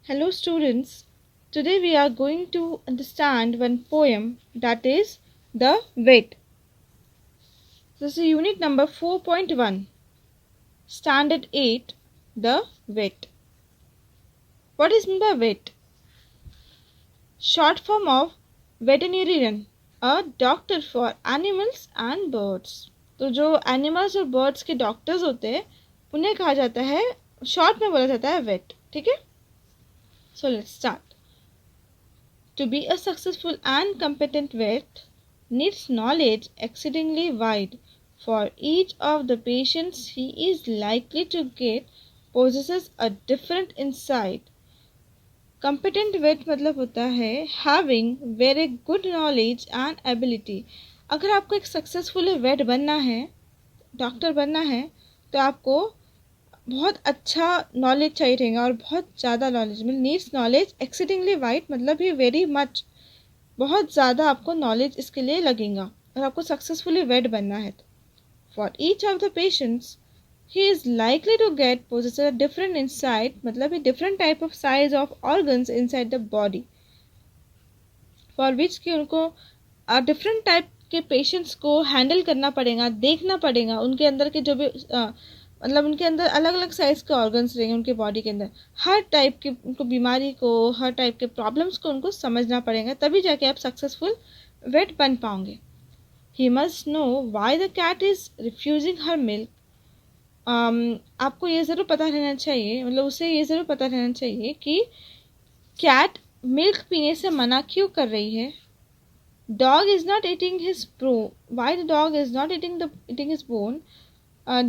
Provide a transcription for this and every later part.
Hello, students. Today we are going to understand one poem that is The Wit. This is unit number 4.1, Standard 8, The Wit. What is meant by wit? Short form of veterinarian, a doctor for animals and birds. तो जो animals और birds के doctors होते हैं उन्हें कहा जाता है, शॉर्ट में बोला जाता है वेट. ठीक है. So let's start. To be a successful and competent vet needs knowledge exceedingly wide, for each of the patients he is likely to get possesses a different insight. Competent vet मतलब होता है having very good knowledge and ability. अगर आपको एक successful wait बनना है, doctor बनना है, तो आपको बहुत अच्छा नॉलेज चाहिए रहेगा और बहुत ज़्यादा नॉलेज मतलब नीड्स नॉलेज एक्सीडिंगली वाइड मतलब ही वेरी मच, बहुत ज़्यादा आपको नॉलेज इसके लिए लगेगा और आपको सक्सेसफुली वेट बनना है. तो for each of the patients he is likely to get poses a different insight मतलब he different type of size of organs inside the body, for which कि उनको डिफरेंट टाइप के पेशेंट्स को handle करना पड़ेगा, देखना पड़ेगा. उनके अंदर के जो भी मतलब उनके अंदर अलग अलग साइज़ के ऑर्गन्स रहेंगे उनके बॉडी के अंदर, हर टाइप की उनको बीमारी को, हर टाइप के प्रॉब्लम्स को उनको समझना पड़ेगा, तभी जाके आप सक्सेसफुल वेट बन पाओगे. He must know why the cat is refusing her milk. आपको ये ज़रूर पता रहना चाहिए, मतलब उसे ये ज़रूर पता रहना चाहिए कि कैट मिल्क पीने से मना क्यों कर रही है. Dog is not eating his bone. Why the dog is not eating his bone?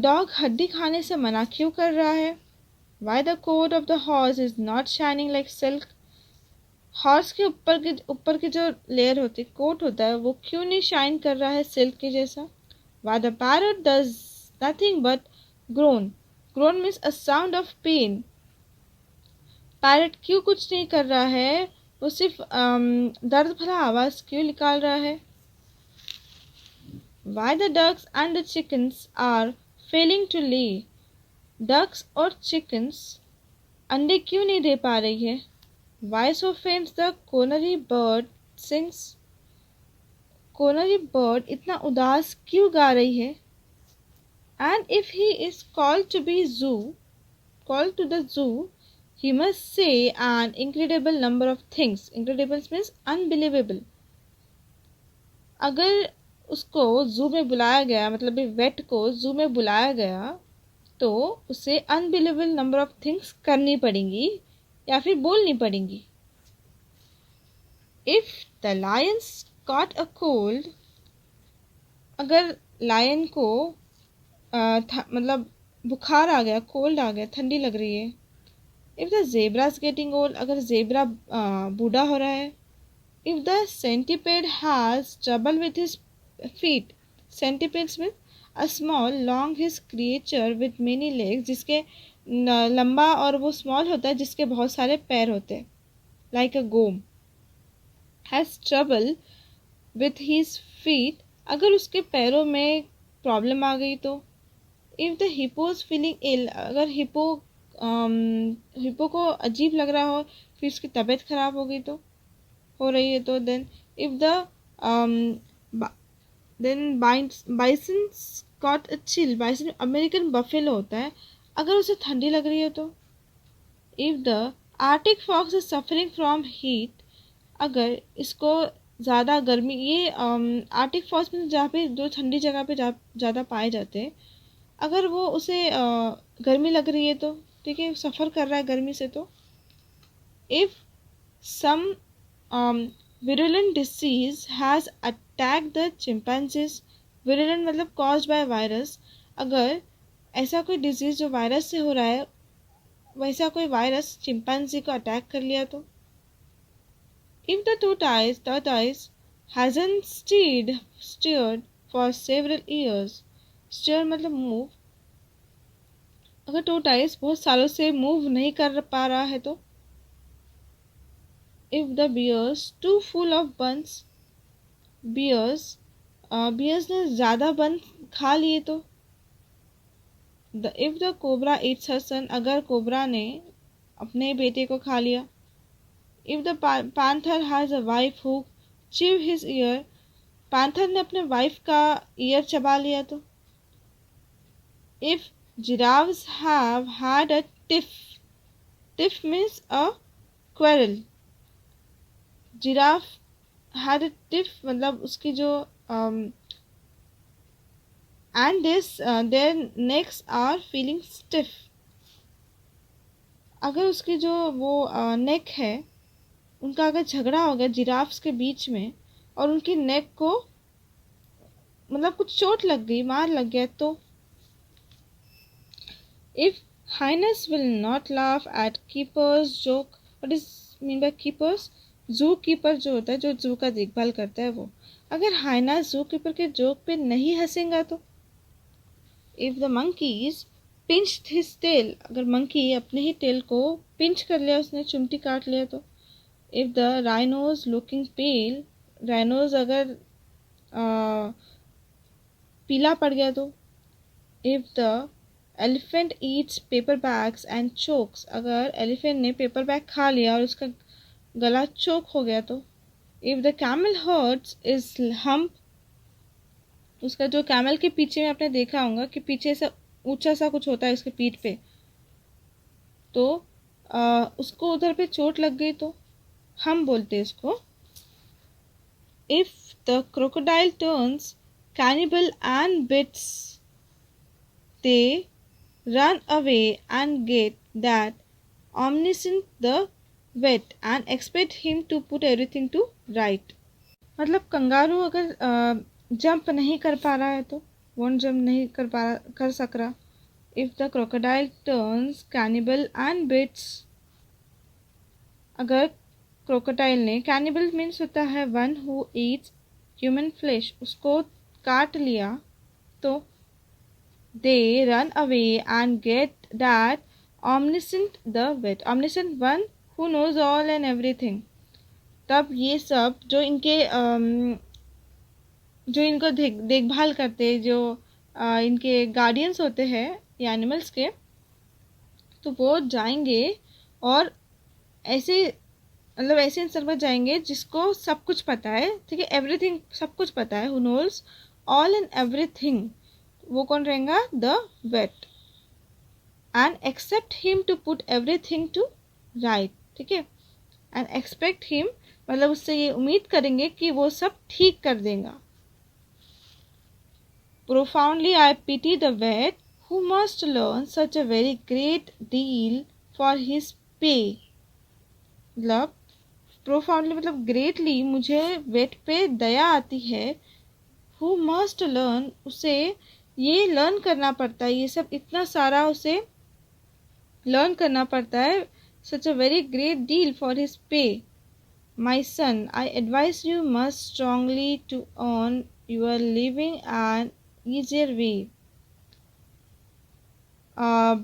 Dog हड्डी खाने से मना क्यों कर रहा है. Why the coat of the horse is not shining like silk? Horse के ऊपर की जो लेयर होती है, कोट होता है, वो क्यों नहीं शाइन कर रहा है सिल्क के जैसा. Why the parrot does nothing but groan. Groan means a sound of pain. Parrot क्यों कुछ नहीं कर रहा है, वो सिर्फ दर्द भरा आवाज़ क्यों निकाल रहा है. Why the ducks and the chickens are failing to lay. Ducks और chickens अंडे क्यों नहीं दे पा रही है. Why so faint the canary bird sings. Canary bird इतना उदास क्यों गा रही है. And if he is called to the zoo, he must say an incredible number of things. Incredible means unbelievable. अगर उसको जू में बुलाया गया, मतलब वेट को जू में बुलाया गया, तो उसे अनबिलीवेबल नंबर ऑफ थिंग्स करनी पड़ेंगी या फिर बोलनी पड़ेंगी. If the Lions caught a cold. अगर लायन को मतलब बुखार आ गया, कोल्ड आ गया, ठंडी लग रही है. If the zebra is getting old. अगर जेब्रा बूढ़ा हो रहा है. If the centipede has trouble with his feet. Centipedes with a small long his creature with many legs, जिसके लंबा और वो स्मॉल होता है, जिसके बहुत सारे पैर होते हैं, like a gome. Has trouble with his feet. अगर उसके पैरों में प्रॉब्लम आ गई तो. If the hippo is feeling ill. अगर हिप्पो को अजीब लग रहा हो, फिर उसकी तबीयत खराब हो गई तो, हो रही है तो. Then if the bison's got a chill. Bison American buffalo होता है, अगर उसे ठंडी लग रही है तो. If the arctic fox is suffering from heat. अगर इसको ज़्यादा गर्मी, ये आर्टिक फॉक्स में जहाँ पे जो ठंडी जगह पे ज़्यादा पाए जाते हैं, अगर वो उसे गर्मी लग रही है तो, ठीक है, सफ़र कर रहा है गर्मी से तो. If some virulent disease has attacked the chimpanzees. virulent मतलब caused by virus. अगर ऐसा कोई डिजीज जो वायरस से हो रहा है, वैसा कोई वायरस चिंपैंजी को अटैक कर लिया तो. If the tortoise hasn't steered for several years. steer मतलब मूव. अगर tortoise बहुत सालों से मूव नहीं कर पा रहा है तो. If the bears too full of buns. Bears ने ज़्यादा बन खा लिए तो. If the cobra eats her son. अगर कोबरा ने अपने बेटे को खा लिया। If the panther has a wife who chew his ear, panther ने अपने वाइफ का ईयर चबा लिया। तो if giraffes have had a tiff, tiff means a quarrel, giraffe had a tiff मतलब उसकी जो and this their necks are feeling stiff, अगर उसकी जो वो नेक है उनका अगर झगड़ा हो गया जिराफ्स के बीच में और उनकी नेक को मतलब कुछ चोट लग गई, मार लग गया, तो if hyenas will not laugh at keeper's joke, what is mean by keepers, zoo keeper जो होता है जो जू का देखभाल करता है वो, अगर हाइना जू कीपर के जोक पे नहीं हंसेगा तो if the monkey's pinched his tail, अगर मंकी अपने ही टेल को पिंच कर लिया, उसने चुमटी काट लिया, तो if the rhino's looking pale, rhinos अगर पीला पड़ गया, तो if the elephant eats paper bags and chokes, अगर एलिफेंट ने पेपर बैग खा लिया और उसका गला चोक हो गया, तो if the camel hurts his hump, उसका जो कैमल के पीछे में आपने देखा होगा कि पीछे से ऊंचा सा कुछ होता है उसके पीठ पे, तो उसको उधर पे चोट लग गई तो हम बोलते हैं इसको if the crocodile turns cannibal and bits they run away and get that omniscient the vet and expect him to put everything to right, मतलब कंगारू अगर जंप नहीं कर पा रहा है तो वोंट जंप नहीं कर सक रहा। If the crocodile turns cannibal and bites, अगर क्रोकोडाइल ने, कैनिबल मीन्स होता है one who eats human flesh, उसको काट लिया, तो they run away and get that omniscient the vet, omniscient one who knows all and everything, तब ये सब जो इनके जो इनको देखभाल करते जो इनके गार्डियंस होते हैं ये एनिमल्स के, तो वो जाएंगे और ऐसे मतलब ऐसे इंसान पर जाएंगे जिसको सब कुछ पता है, ठीक है, एवरीथिंग सब कुछ पता है, who knows all and everything, वो कौन रहेगा, the vet, and expect him to put everything to right, ठीक है, एंड एक्सपेक्ट हिम मतलब उससे ये उम्मीद करेंगे कि वो सब ठीक कर देगा। Profoundly I pity the vet who must learn such a very great deal for his pay, मतलब प्रोफाउंडली मतलब ग्रेटली मुझे वेट पे दया आती है, who must learn, उसे ये लर्न करना पड़ता है, ये सब इतना सारा उसे लर्न करना पड़ता है, such a very great deal for his pay. My son, I advise you most strongly to earn your living an easier way.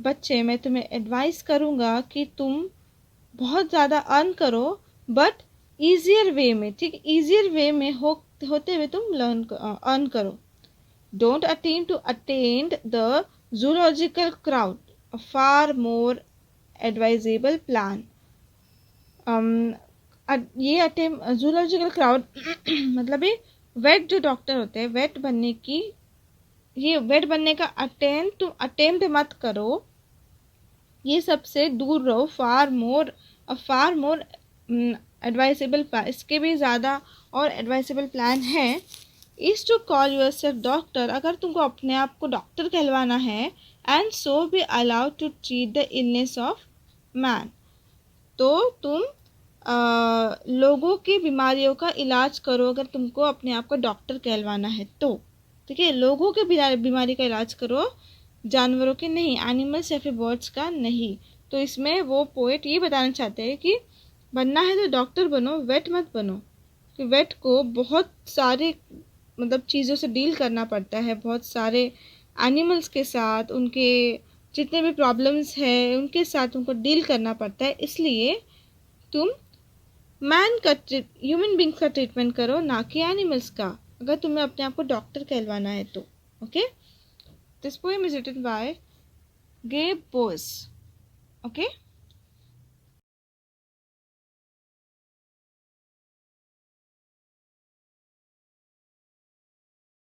बच्चे मैं तुम्हें एडवाइस करूँगा कि तुम बहुत ज़्यादा अर्न करो बट ईजियर वे में, ठीक, ईजियर वे में होते हुए तुम अर्न करो। Don't attempt to attain the zoological crowd, a far more advisable plan. ये अटेम्प्ट जूलॉजिकल क्राउड मतलब ये वेट जो डॉक्टर होते हैं, वेट बनने की, ये वेट बनने का अटेम्प्ट मत करो, ये सबसे दूर रहो। फार मोर एडवाइसेबल प्लान, इसके भी ज़्यादा और एडवाइसेबल प्लान है, is to call your self doctor, अगर तुमको अपने आप को डॉक्टर कहलवाना है, and so be allowed to treat the illness of man, तो तुम लोगों की बीमारियों का इलाज करो, अगर तुमको अपने आप को डॉक्टर कहलवाना है तो, ठीक है, लोगों के बीमारी का इलाज करो, जानवरों के नहीं, एनिमल्स या फिर बर्ड्स का नहीं। तो इसमें वो पोएट ये बताना चाहते हैं कि बनना है तो डॉक्टर बनो, वेट मत बनो, कि वेट को बहुत सारे मतलब चीज़ों से डील करना पड़ता है, बहुत सारे एनिमल्स के साथ, उनके जितने भी प्रॉब्लम्स हैं उनके साथ उनको डील करना पड़ता है, इसलिए तुम ह्यूमन बींग्स का ट्रीटमेंट करो, ना कि एनिमल्स का, अगर तुम्हें अपने आप को डॉक्टर कहलवाना है तो। Okay, this poem is written by Gabe Bose. Okay.